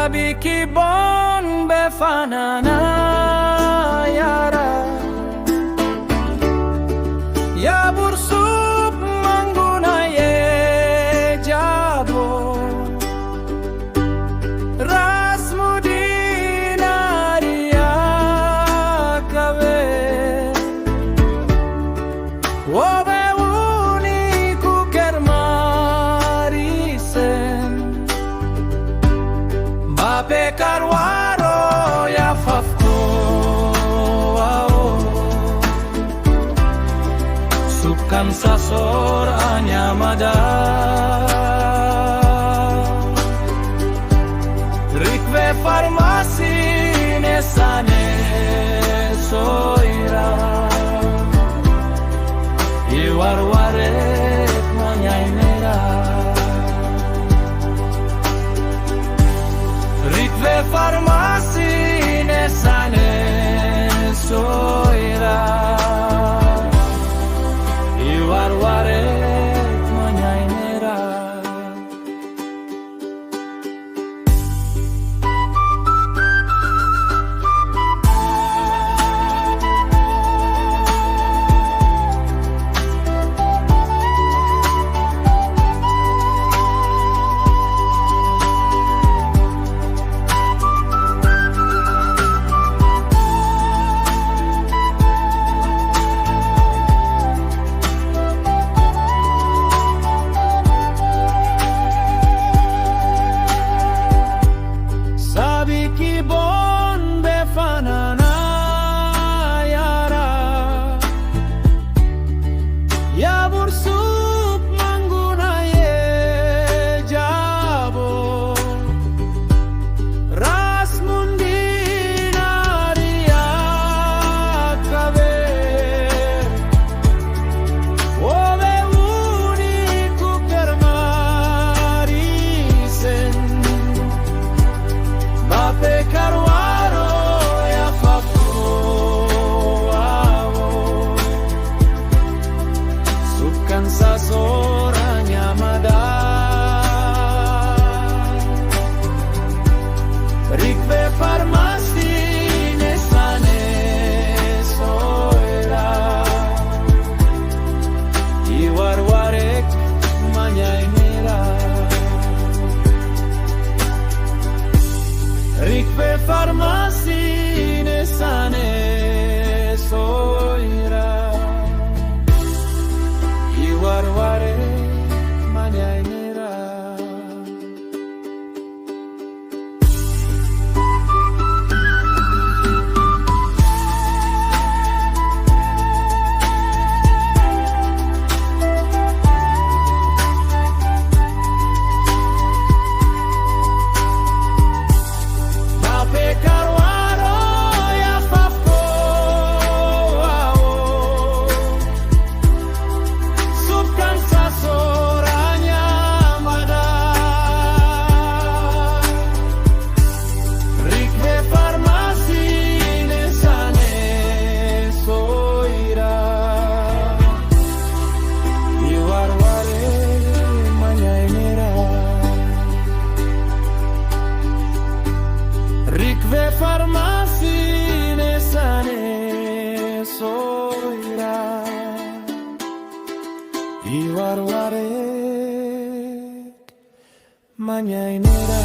Sabi ki bon befanana yara ya bursup manguna ye jabo rasmudinaria kawe wobe uniku kermarisen bape karwaro ya fafko sukan sasor anyamada rikve farmasi nesane soira iwarwaret manyainera rikve farmasi nesane soira iwarwaret manyainera rikve farmasi nesane soira iwarware manyainera rikve farmasi nesane soira iwarware manyainera